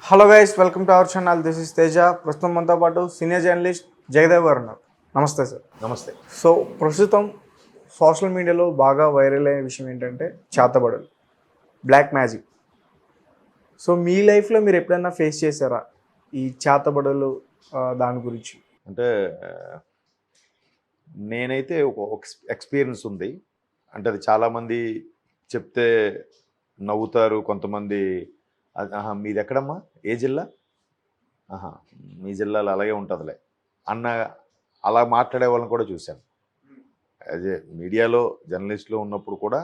Hello guys, welcome to our channel. This is Teja. ప్రస్తుతం మనతో పాటు సీనియర్ జర్నలిస్ట్ జగదేవ్ గారు ఉన్నారు. నమస్తే సార్. నమస్తే. సో ప్రస్తుతం సోషల్ మీడియాలో బాగా వైరల్ అయ్యే విషయం ఏంటంటే చేతబడులు, బ్లాక్ మ్యాజిక్. సో మీ లైఫ్లో మీరు ఎప్పుడైనా ఫేస్ చేశారా ఈ చేతబడులు, దాని గురించి? అంటే నేనైతే ఒక ఎక్స్పీరియన్స్ ఉంది. అంటే అది చాలామంది చెప్తే నవ్వుతారు. కొంతమంది ఆహా మీది ఎక్కడమ్మా, ఏ జిల్లా, ఆహా మీ జిల్లాలో అలాగే ఉంటుందిలే అన్న అలా మాట్లాడే వాళ్ళని కూడా చూశాను. అదే మీడియాలో జర్నలిస్టులు ఉన్నప్పుడు కూడా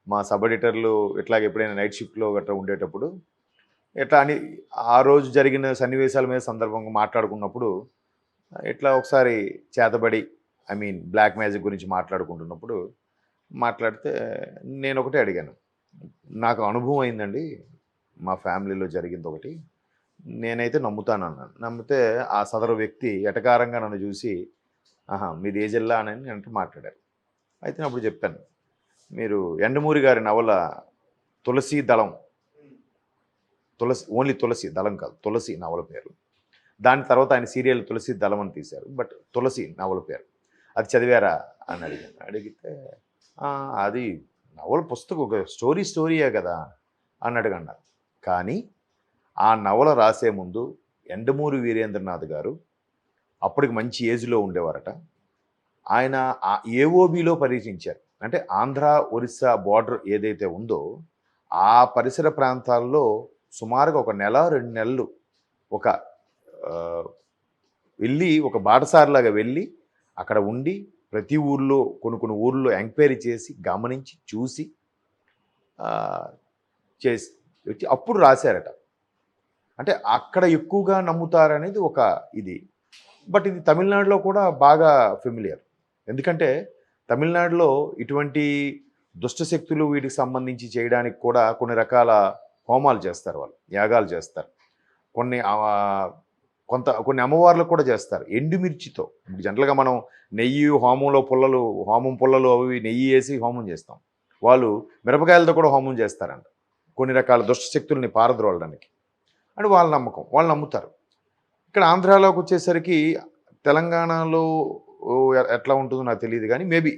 మా సబ్ ఎడిటర్లు ఇట్లాగ ఎప్పుడైనా నైట్ షిఫ్ట్లో గట్రా ఉండేటప్పుడు ఎట్లా అని ఆ రోజు జరిగిన సన్నివేశాల మీద సందర్భంగా మాట్లాడుకున్నప్పుడు ఇట్లా ఒకసారి చేతబడి బ్లాక్ మ్యాజిక్ గురించి మాట్లాడుకుంటున్నప్పుడు మాట్లాడితే నేను ఒకటే అడిగాను. నాకు అనుభవం అయిందండి, మా ఫ్యామిలీలో జరిగింది ఒకటి, నేనైతే నమ్ముతాను అన్నాను. నమ్మితే ఆ సదరు వ్యక్తి ఎటకారంగా నన్ను చూసి ఆహా మీది ఏ జిల్లా అని అంటే మాట్లాడారు. అయితే నేను అప్పుడు చెప్పాను, మీరు ఎండమూరి గారి నవల తులసి దళం, ఓన్లీ తులసి దళం కాదు, తులసి నవల పేరు. దాని తర్వాత ఆయన సీరియల్ తులసి దళం అని తీశారు, బట్ తులసి నవల పేరు. అది చదివారా అని అడిగాను. అడిగితే అది నవల పుస్తకం, ఒక స్టోరీయే కదా అన్నట్టుగా అన్నారు. కానీ ఆ నవల రాసే ముందు ఎండమూరి వీరేంద్రనాథ్ గారు అప్పటికి మంచి ఏజ్లో ఉండేవారట. ఆయన ఆ ఏఓబిలో పర్యటించారు. అంటే ఆంధ్ర ఒరిస్సా బార్డర్ ఏదైతే ఉందో ఆ పరిసర ప్రాంతాల్లో సుమారుగా 1 నెల 2 నెలలు ఒక వెళ్ళి ఒక బాటసారిలాగా వెళ్ళి అక్కడ ఉండి ప్రతి ఊర్లో కొన్ని ఊర్లో ఎంక్వైరీ చేసి గమనించి చూసి చేసి వచ్చి అప్పుడు రాశారట. అంటే అక్కడ ఎక్కువగా నమ్ముతారనేది ఒక ఇది. బట్ ఇది తమిళనాడులో కూడా బాగా ఫెమిలియర్. ఎందుకంటే తమిళనాడులో ఇటువంటి దుష్టశక్తులు వీటికి సంబంధించి చేయడానికి కూడా కొన్ని రకాల హోమాలు చేస్తారు, వాళ్ళు యాగాలు చేస్తారు. కొన్ని అమ్మవార్లకు కూడా చేస్తారు ఎండుమిర్చితో. జనరల్గా మనం నెయ్యి హోమం పుల్లలు అవి నెయ్యి వేసి హోమం చేస్తాం. వాళ్ళు మిరపకాయలతో కూడా హోమం చేస్తారంట, కొన్ని రకాల దుష్టశక్తుల్ని పారద్రోలడానికి అని వాళ్ళ నమ్మకం, వాళ్ళు నమ్ముతారు. ఇక్కడ ఆంధ్రాలోకి వచ్చేసరికి తెలంగాణలో ఎట్లా ఉంటుందో నాకు తెలియదు, కానీ మేబీ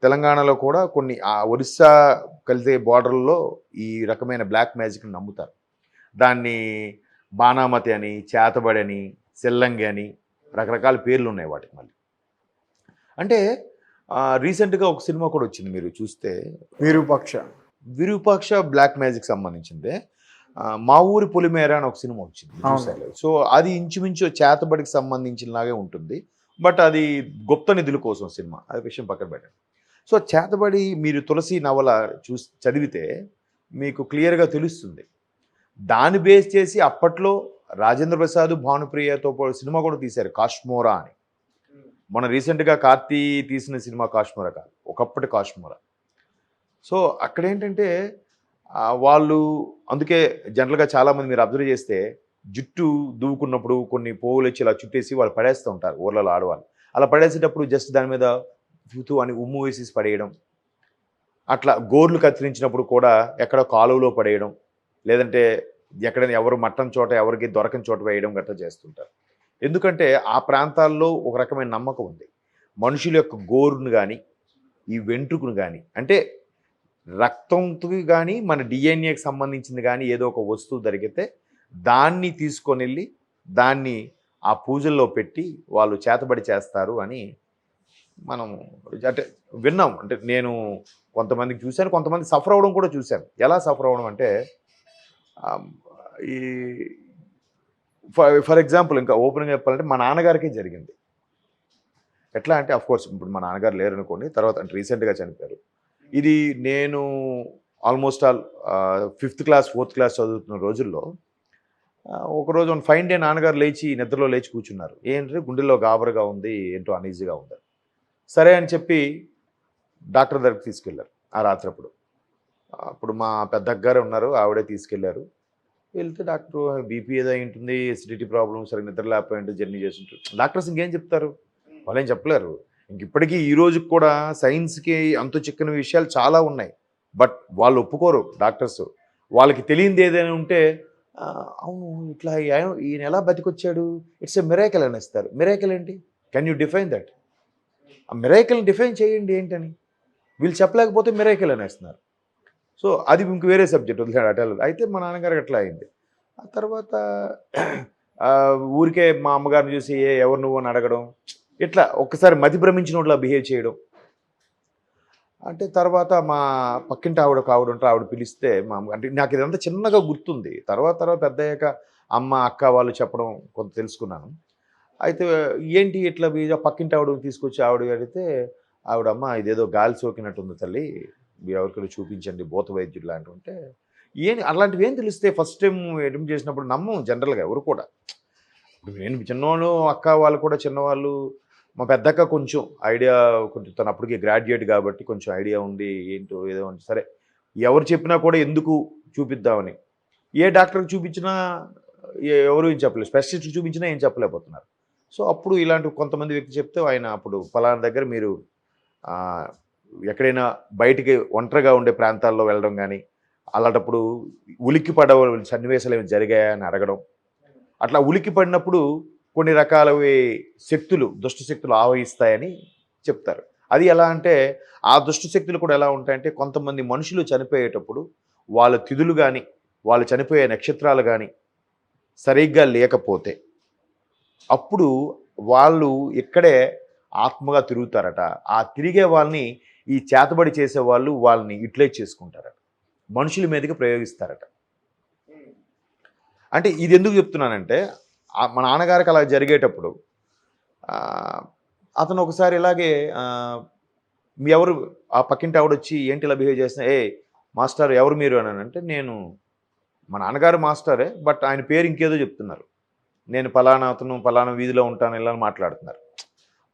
తెలంగాణలో కూడా కొన్ని ఆ ఒరిస్సా కలిసే బార్డర్లో ఈ రకమైన బ్లాక్ మ్యాజిక్ని నమ్ముతారు. దాన్ని బాణామతి అని, చేతబడి అని, సెల్లంగి అని రకరకాల పేర్లు ఉన్నాయి వాటికి. మళ్ళీ అంటే రీసెంట్గా ఒక సినిమా కూడా వచ్చింది, మీరు చూస్తే విరూపాక్ష బ్లాక్ మ్యాజిక్ సంబంధించిందే. మా ఊరి పొలిమేర అని ఒక సినిమా వచ్చింది, చూసారు. సో అది ఇంచుమించు చేతబడికి సంబంధించినలాగే ఉంటుంది, బట్ అది గుప్త నిధుల కోసం సినిమా, అది విషయం పక్కన పెట్టండి. సో చేతబడి మీరు తులసి నవల చదివితే మీకు క్లియర్గా తెలుస్తుంది. దాన్ని బేస్ చేసి అప్పట్లో రాజేంద్ర ప్రసాద్, భానుప్రియతో సినిమా కూడా తీశారు, కాశ్మోరా అని. మన రీసెంట్గా కార్తీ తీసిన సినిమా కాశ్మోరా కాదు, ఒకప్పటి కాశ్మోరా. సో అక్కడ ఏంటంటే వాళ్ళు అందుకే జనరల్గా చాలామంది మీరు అబ్జర్వ్ చేస్తే జుట్టు దువ్వుకున్నప్పుడు కొన్ని పోగులు వచ్చి ఇలా చుట్టేసి వాళ్ళు పడేస్తూ ఉంటారు ఊర్లలో ఆడవాళ్ళు. అలా పడేసేటప్పుడు జస్ట్ దాని మీద ఫుతూ అని ఉమ్ము వేసేసి పడేయడం, అట్లా గోర్లు కత్తిరించినప్పుడు కూడా ఎక్కడో కాలువలో పడేయడం, లేదంటే ఎక్కడైనా ఎవరు మట్టని చోట ఎవరికి దొరకని చోట వేయడం గట్రా చేస్తుంటారు. ఎందుకంటే ఆ ప్రాంతాల్లో ఒక రకమైన నమ్మకం ఉంది, మనుషుల యొక్క గోరును కానీ ఈ వెంట్రుకను కానీ, అంటే రక్తంతో కానీ మన డిఎన్ఏకి సంబంధించింది కానీ ఏదో ఒక వస్తువు దొరికితే దాన్ని తీసుకొని వెళ్ళి దాన్ని ఆ పూజల్లో పెట్టి వాళ్ళు చేతబడి చేస్తారు అని మనం అంటే విన్నాం. అంటే నేను కొంతమందికి చూశాను, కొంతమంది సఫర్ అవ్వడం కూడా చూశాను. ఎలా సఫర్ అవ్వడం అంటే ఈ ఫర్ ఎగ్జాంపుల్ ఇంకా ఓపెన్గా చెప్పాలంటే మా నాన్నగారికే జరిగింది. ఎట్లా అంటే అఫ్కోర్స్ ఇప్పుడు మా నాన్నగారు లేరు అనుకోండి, తర్వాత అంటే రీసెంట్గా చనిపోయారు. ఇది నేను almost 5th class 4th class చదువుతున్న రోజుల్లో ఒకరోజు ఫైన్ డే నాన్నగారు నిద్రలో లేచి కూర్చున్నారు. ఏంటంటే గుండెల్లో గాబరగా ఉంది, ఏంటో అనీజీగా ఉంది. సరే అని చెప్పి డాక్టర్ దగ్గరికి తీసుకెళ్లారు ఆ రాత్రప్పుడు. అప్పుడు మా పెద్దగారు ఉన్నారు, ఆవిడే తీసుకెళ్లారు. వెళ్తే డాక్టర్ బీపీ ఏదో ఉంటుంది, ఎసిడిటీ ప్రాబ్లమ్, సరే నిద్ర లేకపోయింటే జర్నీ చేస్తుంటారు. డాక్టర్స్ ఇంకేం చెప్తారు, వాళ్ళు ఏం చెప్పలేరు. ఇప్పటికీ ఈ రోజుకి కూడా సైన్స్కి అంతు చిక్కని విషయాలు చాలా ఉన్నాయి, బట్ వాళ్ళు ఒప్పుకోరు డాక్టర్స్. వాళ్ళకి తెలియంది ఏదైనా ఉంటే అవును ఇట్లా ఈయన ఎలా బతికొచ్చాడు, ఇట్స్ ఎ మిరాకిల్ అనేస్తారు. మిరాకిల్ ఏంటి? Can you define that? ఆ మిరాకిల్ని డిఫైన్ చేయండి ఏంటని. వీళ్ళు చెప్పలేకపోతే మిరాకిల్ అనేస్తున్నారు. సో అది ఇంక వేరే సబ్జెక్ట్ వదిలేడు అటెల్. అయితే మా నాన్నగారికి అట్లా అయింది. ఆ తర్వాత ఊరికే మా అమ్మగారిని చూసి ఎవరు నువ్వు అని అడగడం, ఇట్లా ఒక్కసారి మతి భ్రమించినోట్లా బిహేవ్ చేయడం. అంటే తర్వాత మా పక్కింటి ఒక ఆవిడ ఉంటారు, ఆవిడ పిలిస్తే మా అమ్మ అంటే నాకు ఇదంతా చిన్నగా గుర్తుంది. తర్వాత తర్వాత పెద్దయ్యాక అమ్మ అక్క వాళ్ళు చెప్పడం కొంత తెలుసుకున్నాను. అయితే ఏంటి ఇట్లా పక్కింటి ఆవిడ తీసుకొచ్చి ఆవిడ అడిగితే ఆవిడమ్మ ఇదేదో గాలి సోకినట్టుంది తల్లి, మీరు ఎవరికైనా చూపించండి భూత వైద్యుడు లాంటివి ఉంటే. అలాంటివి ఏం తెలిస్తే ఫస్ట్ టైం అడ్మిట్ చేసినప్పుడు నమ్మం జనరల్గా ఎవరు కూడా. ఇప్పుడు నేను చిన్నవాళ్ళు అక్క వాళ్ళు కూడా చిన్నవాళ్ళు. మా పెద్దక్క కొంచెం ఐడియా, కొంచెం తను అప్పటికి గ్రాడ్యుయేట్ కాబట్టి కొంచెం ఐడియా ఉంది ఏంటో ఏదో అంటే సరే ఎవరు చెప్పినా కూడా ఎందుకు చూపిద్దామని. ఏ డాక్టర్కి చూపించినా ఎవరు ఏం చెప్పలేదు, స్పెషలిస్ట్ చూపించినా ఏం చెప్పలేకపోతున్నారు. సో అప్పుడు ఇలాంటి కొంతమంది వ్యక్తి చెప్తే ఆయన అప్పుడు ఫలానా దగ్గర మీరు ఎక్కడైనా బయటికి ఒంటరిగా ఉండే ప్రాంతాల్లో వెళ్ళడం కానీ, అలాంటప్పుడు ఉలిక్కి పడ సన్నివేశాలు ఏమైనా జరిగాయా అని అడగడం. అట్లా ఉలిక్కి పడినప్పుడు కొన్ని రకాలవి శక్తులు, దుష్ట శక్తులు ఆవహిస్తాయని చెప్తారు. అది ఎలా అంటే ఆ దుష్ట శక్తులు కూడా ఎలా ఉంటాయంటే కొంతమంది మనుషులు చనిపోయేటప్పుడు వాళ్ళ తిథులు కానీ వాళ్ళు చనిపోయే నక్షత్రాలు కానీ సరిగ్గా లేకపోతే అప్పుడు వాళ్ళు ఇక్కడే ఆత్మగా తిరుగుతారట. ఆ తిరిగే వాళ్ళని ఈ చేతబడి చేసే వాళ్ళు వాళ్ళని యూటిలైజ్ చేసుకుంటారట, మనుషుల మీదకి ప్రయోగిస్తారట. అంటే ఇది ఎందుకు చెప్తున్నానంటే మా నాన్నగారికి అలా జరిగేటప్పుడు అతను ఒకసారి ఇలాగే మీ ఎవరు ఆ పక్కింటి ఆవిడ వచ్చి ఏంటి ఇలా బిహేవ్ చేస్తున్నా, మాస్టర్ ఎవరు మీరు అని అంటే నేను మా నాన్నగారు మాస్టరే బట్ ఆయన పేరు ఇంకేదో చెప్తున్నారు, నేను పలానా అతను పలానా వీధిలో ఉంటాను ఇలా మాట్లాడుతున్నారు.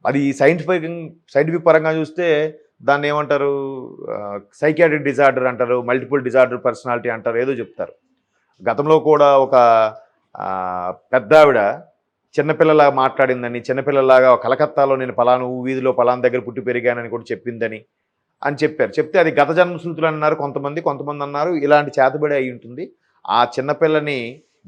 అది సైంటిఫిక్ పరంగా చూస్తే దాన్ని ఏమంటారు, సైకియాట్రిక్ డిజార్డర్ అంటారు, మల్టిపుల్ డిజార్డర్ పర్సనాలిటీ అంటారు, ఏదో చెప్తారు. గతంలో కూడా ఒక పెద్ద ఆవిడ చిన్నపిల్లలాగా మాట్లాడిందని, చిన్నపిల్లలాగా కలకత్తాలో నేను పలానా వీధిలో పలానా దగ్గర పుట్టి పెరిగానని కూడా చెప్పిందని చెప్పారు. చెప్తే అది గత జన్మ స్మృతులు అన్నారు కొంతమంది అన్నారు ఇలాంటి చేతబడి అయి ఉంటుంది, ఆ చిన్నపిల్లని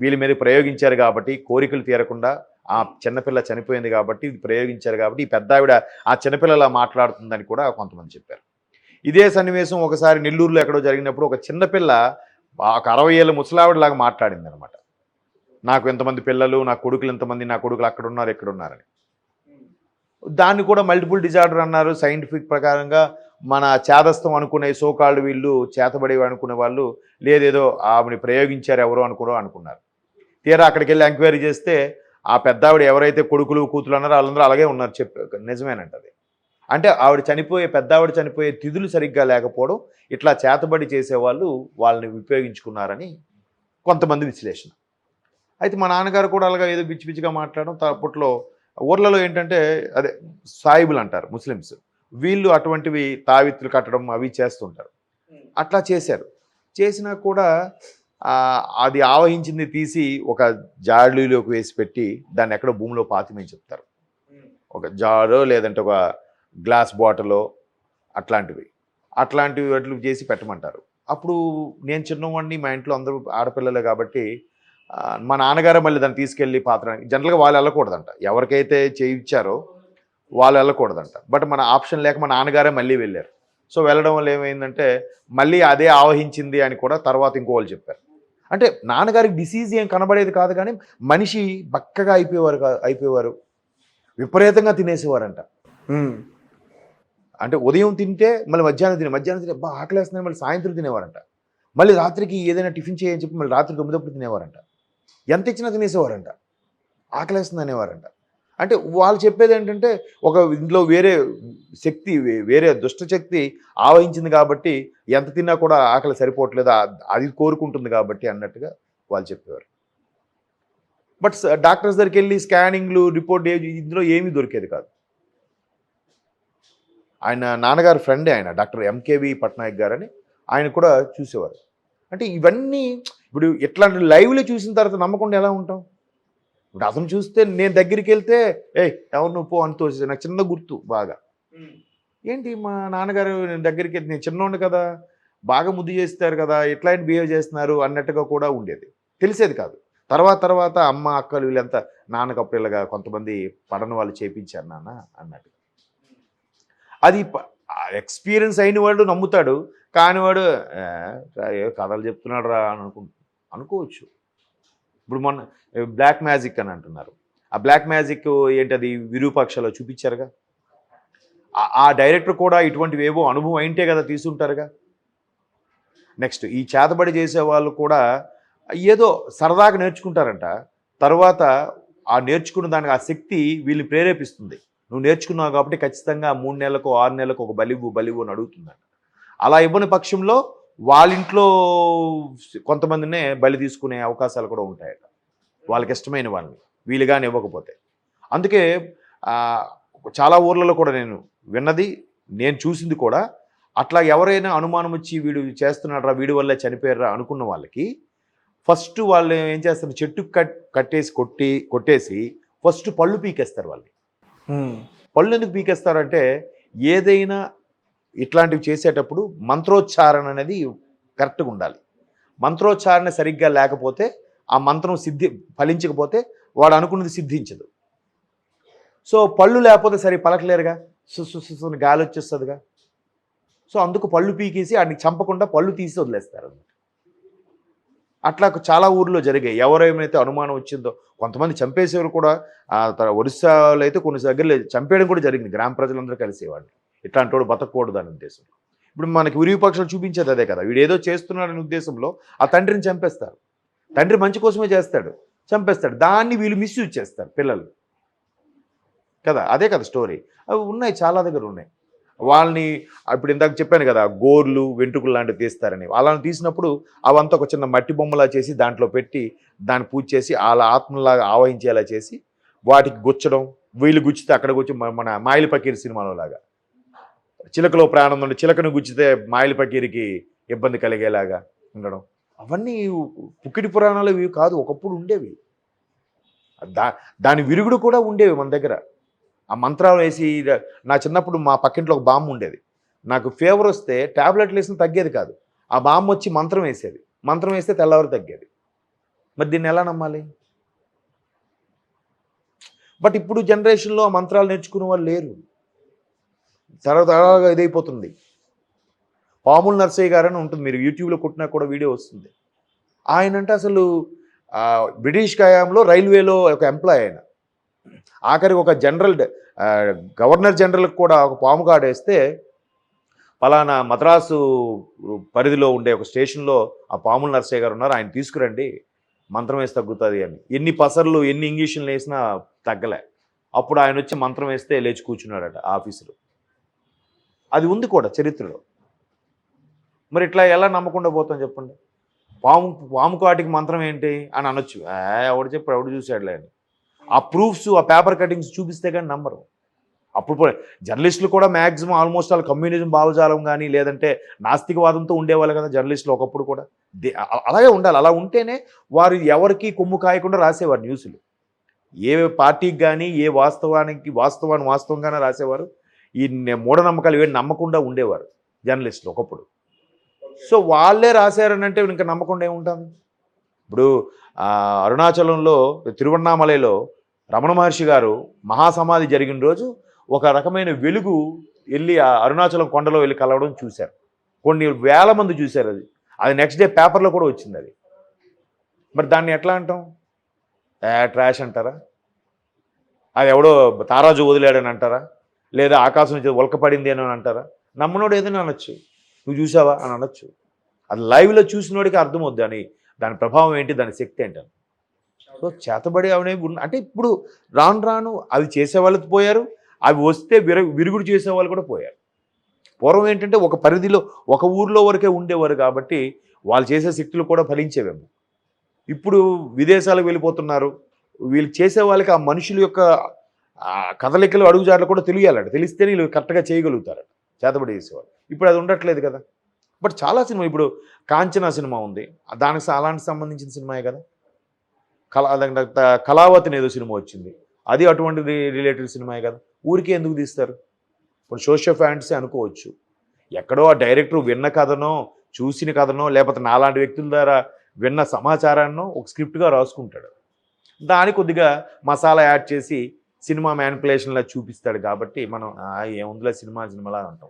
వీళ్ళ మీద ప్రయోగించారు కాబట్టి కోరికలు తీరకుండా ఆ చిన్నపిల్ల చనిపోయింది కాబట్టి ఇది ప్రయోగించారు కాబట్టి ఈ పెద్ద ఆవిడ ఆ చిన్నపిల్లలా మాట్లాడుతుందని కూడా కొంతమంది చెప్పారు. ఇదే సన్నివేశం ఒకసారి నెల్లూరులో ఎక్కడో జరిగినప్పుడు ఒక చిన్నపిల్ల ఒక 60 ఏళ్ళ ముసలావిడలాగా మాట్లాడింది అనమాట. నాకు ఎంతమంది పిల్లలు, నా కొడుకులు ఎంతమంది, నా కొడుకులు అక్కడ ఉన్నారు ఎక్కడ ఉన్నారని. దాన్ని కూడా మల్టిపుల్ డిజార్డర్ అన్నారు. సైంటిఫిక్ ప్రకారంగా మన చేదస్థం అనుకునే సోకాళ్ళు వీళ్ళు చేతబడి అనుకునే వాళ్ళు లేదేదో ఆవిని ప్రయోగించారు ఎవరో అనుకున్నారు. తీరా అక్కడికి వెళ్ళి ఎంక్వైరీ చేస్తే ఆ పెద్దావిడ ఎవరైతే కొడుకులు కూతురు అన్నారో వాళ్ళందరూ అలాగే ఉన్నారు. నిజమేనంటది. అంటే పెద్దావిడ చనిపోయే తిథులు సరిగ్గా లేకపోవడం, ఇట్లా చేతబడి చేసేవాళ్ళు వాళ్ళని ఉపయోగించుకున్నారని కొంతమంది విశ్లేషణ. అయితే మా నాన్నగారు కూడా అలాగా ఏదో పిచ్చి పిచ్చిగా మాట్లాడడం. అప్పట్లో ఊర్లలో ఏంటంటే అదే సాయిబులు అంటారు ముస్లిమ్స్, వీళ్ళు అటువంటివి తావిత్తులు కట్టడం అవి చేస్తుంటారు. అట్లా చేసినా కూడా అది ఆవహించింది తీసి ఒక జాడీలోకి వేసి పెట్టి దాన్ని ఎక్కడో భూమిలో పాతిమని చెప్తారు. ఒక జాడో లేదంటే ఒక గ్లాస్ బాటిలో అట్లాంటివి అట్లు చేసి పెట్టమంటారు. అప్పుడు నేను చిన్నవాడిని, మా ఇంట్లో అందరూ ఆడపిల్లలే కాబట్టి మా నాన్నగారే మళ్ళీ దాన్ని తీసుకెళ్ళి జనరల్గా వాళ్ళు వెళ్ళకూడదంట, ఎవరికైతే చేయించారో వాళ్ళు వెళ్ళకూడదంట. బట్ మన ఆప్షన్ లేక మా నాన్నగారే మళ్ళీ వెళ్ళారు. సో వెళ్ళడం వల్ల ఏమైందంటే మళ్ళీ అదే ఆవహించింది అని కూడా తర్వాత ఇంకోళ్ళు చెప్పారు. అంటే నాన్నగారికి డిసీజ్ ఏం కనబడేది కాదు కానీ మనిషి బక్కగా అయిపోయేవారు, విపరీతంగా తినేసేవారంట. అంటే ఉదయం తింటే మళ్ళీ మధ్యాహ్నం తినే ఆకలేస్తుందని మళ్ళీ సాయంత్రం తినేవారంట. మళ్ళీ రాత్రికి ఏదైనా టిఫిన్ చేయని చెప్పి మళ్ళీ రాత్రి 9 తినేవారంట. ఎంత ఇచ్చినా తినేసేవారంట, ఆకలేస్తుంది అనేవారంట. అంటే వాళ్ళు చెప్పేది ఏంటంటే ఒక ఇంట్లో వేరే దుష్ట శక్తి ఆవహించింది కాబట్టి ఎంత తిన్నా కూడా ఆకలి సరిపోవట్లేదు, అది కోరుకుంటుంది కాబట్టి అన్నట్టుగా వాళ్ళు చెప్పేవారు. బట్ డాక్టర్స్ దగ్గరికి వెళ్ళి స్కానింగ్లు రిపోర్ట్ ఇందులో ఏమీ దొరికేది కాదు. ఆయన నాన్నగారు ఫ్రెండే ఆయన డాక్టర్ ఎంకేవి పట్నాయక్ గారని, ఆయన కూడా చూసేవారు. అంటే ఇవన్నీ ఇప్పుడు ఇట్లాంటి లైవ్లో చూసిన తర్వాత నమ్మకుండా ఎలా ఉంటాం? ఇప్పుడు అతను చూస్తే నేను దగ్గరికి వెళ్తే ఎవరు నువ్వు పో అని తోసేది. నాకు చిన్న గుర్తు బాగా, ఏంటి మా నాన్నగారు నేను దగ్గరికి వెళ్తే నేను చిన్నోండి కదా, బాగా ముద్దు చేస్తారు కదా, ఎట్లా బిహేవ్ చేస్తున్నారు అన్నట్టుగా కూడా ఉండేది. తెలిసేది కాదు. తర్వాత అమ్మ, అక్కలు వీళ్ళంతా నాన్నకు అప్పుడు ఇలాగా కొంతమంది పడని వాళ్ళు చేపించారు నాన్న అన్నట్టు. అది ఎక్స్పీరియన్స్ అయిన వాడు నమ్ముతాడు, కానివాడు ఏ కథలు చెప్తున్నాడు రా అని అనుకోవచ్చు. ఇప్పుడు మొన్న బ్లాక్ మ్యాజిక్ అని అంటున్నారు. ఆ బ్లాక్ మ్యాజిక్ ఏంటది విరూపాక్షలో చూపించారుగా. ఆ డైరెక్టర్ కూడా ఇటువంటివి ఏవో అనుభవం అయింటే కదా తీసుంటారుగా. నెక్స్ట్ ఈ చేతబడి చేసే వాళ్ళు కూడా ఏదో సరదాగా నేర్చుకుంటారంట. తర్వాత ఆ నేర్చుకున్న దానికి ఆ శక్తి వీళ్ళని ప్రేరేపిస్తుంది. నువ్వు నేర్చుకున్నావు కాబట్టి ఖచ్చితంగా 3 నెలలకు 6 నెలలకు ఒక బలివు అని అడుగుతుందంట. అలా ఇవ్వని పక్షంలో వాళ్ళ ఇంట్లో కొంతమందినే బలి తీసుకునే అవకాశాలు కూడా ఉంటాయట, వాళ్ళకి ఇష్టమైన వాళ్ళని వీలుగాని ఇవ్వకపోతే. అందుకే చాలా ఊర్లలో కూడా నేను విన్నది, నేను చూసింది కూడా, అట్లా ఎవరైనా అనుమానం వచ్చి వీడు చేస్తున్నాడు వీడి వల్లే చనిపోయారా అనుకున్న వాళ్ళకి ఫస్ట్ వాళ్ళు ఏం చేస్తారు, చెట్టు కట్టేసి కొట్టేసి ఫస్ట్ పళ్ళు పీకేస్తారు వాళ్ళని. పళ్ళు ఎందుకు పీకేస్తారంటే ఏదైనా ఇట్లాంటివి చేసేటప్పుడు మంత్రోచ్చారణ అనేది కరెక్ట్గా ఉండాలి. మంత్రోచ్చారణ సరిగ్గా లేకపోతే ఆ మంత్రం ఫలించకపోతే వాడు అనుకున్నది సిద్ధించదు. సో పళ్ళు లేకపోతే సరి పలకలేరుగా, సుని గాలి వచ్చేస్తుందిగా. సో అందుకు పళ్ళు పీకేసి వాడిని చంపకుండా పళ్ళు తీసి వదిలేస్తారు. అట్లా చాలా ఊర్లో జరిగాయి. ఎవరేమైతే అనుమానం వచ్చిందో కొంతమంది చంపేసేవారు కూడా. ఒరిస్సాలో అయితే కొన్ని దగ్గరలో చంపేయడం కూడా జరిగింది. గ్రామ ప్రజలందరూ కలిసేవాడిని, ఇట్లాంటి వాడు బతకూడదు అనే ఉద్దేశంలో. ఇప్పుడు మనకి విరూపాక్షలు చూపించేది అదే కదా. వీడు ఏదో చేస్తున్నాడనే ఉద్దేశంలో ఆ తండ్రిని చంపేస్తారు. తండ్రి మంచి కోసమే చేస్తాడు, చంపేస్తాడు. దాన్ని వీళ్ళు మిస్యూజ్ చేస్తారు పిల్లలు కదా. అదే కదా స్టోరీ. అవి ఉన్నాయి, చాలా దగ్గర ఉన్నాయి. వాళ్ళని ఇప్పుడు ఇందాక చెప్పాను కదా, గోర్లు వెంట్రుకలు లాంటివి తీస్తారని. వాళ్ళని తీసినప్పుడు అవంతా ఒక చిన్న మట్టి బొమ్మలా చేసి దాంట్లో పెట్టి దాన్ని పూజ చేసి వాళ్ళ ఆత్మలాగా ఆవహించేలా చేసి వాటికి గుచ్చడం, వీళ్ళు గుచ్చితే అక్కడ గుచ్చి మన మాయిల పకీర్ సినిమాలో లాగా చిలకలో ప్రాణం ఉండి చిలకను గుచ్చితే మాయిల పకీరికి ఇబ్బంది కలిగేలాగా ఉండడం. అవన్నీ పుక్కిడి పురాణాలు ఇవి కాదు, ఒకప్పుడు ఉండేవి. దాని విరుగుడు కూడా ఉండేవి మన దగ్గర. ఆ మంత్రాలు వేసి, నా చిన్నప్పుడు మా పక్కింట్లో ఒక బామ్మ ఉండేది. నాకు ఫీవర్ వస్తే ట్యాబ్లెట్లు వేసిన తగ్గేది కాదు. ఆ బామ్మ వచ్చి మంత్రం వేసేది. మంత్రం వేస్తే తెల్లవారు తగ్గేది. మరి దీన్ని ఎలా నమ్మాలి? బట్ ఇప్పుడు జనరేషన్లో ఆ మంత్రాలు నేర్చుకునే వాళ్ళు లేరు. తరతరాలుగా ఇదైపోతుంది. పాముల నర్సయ్య గారని ఉంటుంది, మీరు యూట్యూబ్లో కొట్టినా కూడా వీడియో వస్తుంది. ఆయనంటే అసలు బ్రిటిష్ హయాంలో రైల్వేలో ఒక ఎంప్లాయ్ ఆయన. ఆఖరికి ఒక గవర్నర్ జనరల్కి కూడా ఒక పాము కాడేస్తే పలానా మద్రాసు పరిధిలో ఉండే ఒక స్టేషన్లో ఆ పాముల నర్సయ్య గారు ఉన్నారు, ఆయన తీసుకురండి మంత్రం వేసి తగ్గుతుంది అని. ఎన్ని పసర్లు ఎన్ని ఇంగ్లీషులు వేసినా తగ్గలే. అప్పుడు ఆయన వచ్చి మంత్రం వేస్తే లేచి కూర్చున్నాడట ఆఫీసులో. అది ఉంది కూడా చరిత్రలో. మరి ఇట్లా ఎలా నమ్మకుండా పోతాం చెప్పండి? పాము కాటికి మంత్రం ఏంటి అని అనొచ్చు. ఎవడు చెప్పాడు, ఎవడు చూశాడులే అని. ఆ ప్రూఫ్స్, ఆ పేపర్ కటింగ్స్ చూపిస్తే కానీ నమ్మరు. అప్పుడు జర్నలిస్టులు కూడా మ్యాక్సిమం ఆల్మోస్ట్ వాళ్ళు కమ్యూనిజం భావజాలం కానీ లేదంటే నాస్తికవాదంతో ఉండేవాళ్ళు కదా జర్నలిస్టులు ఒకప్పుడు కూడా. అలాగే ఉండాలి. అలా ఉంటేనే వారు ఎవరికి కొమ్ము కాయకుండా రాసేవారు న్యూస్లు. ఏ పార్టీకి కానీ ఏ వాస్తవాన్ని వాస్తవంగానే రాసేవారు. ఈ మూఢనమ్మకాలు ఇవన్నీ నమ్మకుండా ఉండేవారు జర్నలిస్టులు ఒకప్పుడు. సో వాళ్ళే రాశారని అంటే ఇంకా నమ్మకుండా ఏముంటుంది? ఇప్పుడు అరుణాచలంలో తిరువన్నామలలో రమణ మహర్షి గారు మహాసమాధి జరిగిన రోజు ఒక రకమైన వెలుగు వెళ్ళి ఆ అరుణాచలం కొండలో వెళ్ళి కలవడం చూశారు. కొన్ని వేల మంది చూశారు. అది నెక్స్ట్ డే పేపర్లో కూడా వచ్చింది అది. మరి దాన్ని ఎట్లా అంటాం? ట్రాష్ అంటారా? అది ఎవడో తారాజు వదిలాడని అంటారా? లేదా ఆకాశం నుంచి ఉల్కపడింది అని అంటారా? నమ్మనోడు ఏదైనా అనొచ్చు, నువ్వు చూసావా అని అనొచ్చు. అది లైవ్లో చూసినోడికి అర్థమవుద్ది అని దాని ప్రభావం ఏంటి, దాని శక్తి ఏంటని. సో చేతబడి అనేవి అంటే ఇప్పుడు రాను అవి చేసేవాళ్ళు పోయారు, అవి వస్తే విరుగుడు చేసేవాళ్ళు కూడా పోయారు. పూర్వం ఏంటంటే ఒక పరిధిలో ఒక ఊర్లో వరకే ఉండేవారు కాబట్టి వాళ్ళు చేసే శక్తులు కూడా ఫలించేవేమో. ఇప్పుడు విదేశాలకు వెళ్ళిపోతున్నారు. వీళ్ళు చేసే వాళ్ళకి ఆ మనుషుల యొక్క కదలికలు అడుగుజాడలు కూడా తెలియాలంట. తెలిస్తేనే వీళ్ళు కరెక్ట్గా చేయగలుగుతారట చేతబడి చేసేవాళ్ళు. ఇప్పుడు అది ఉండట్లేదు కదా. బట్ చాలా సినిమా, ఇప్పుడు కాంచనా సినిమా ఉంది, దానికి అలాంటి సంబంధించిన సినిమాయే కదా. కళావతిని ఏదో సినిమా వచ్చింది, అది అటువంటి రిలేటెడ్ సినిమాయే కదా. ఊరికే ఎందుకు తీస్తారు? ఇప్పుడు సోషల్ ఫ్యాంటసీ అనుకోవచ్చు. ఎక్కడో ఆ డైరెక్టర్ విన్న కథనో చూసిన కథనో లేకపోతే నాలాంటి వ్యక్తుల ద్వారా విన్న సమాచారాన్ని ఒక స్క్రిప్ట్గా రాసుకుంటాడు. దాని కొద్దిగా మసాలా యాడ్ చేసి సినిమా మ్యానిపులేషన్లా చూపిస్తాడు కాబట్టి మనం ఏముందిలే సినిమాలా అంటాం.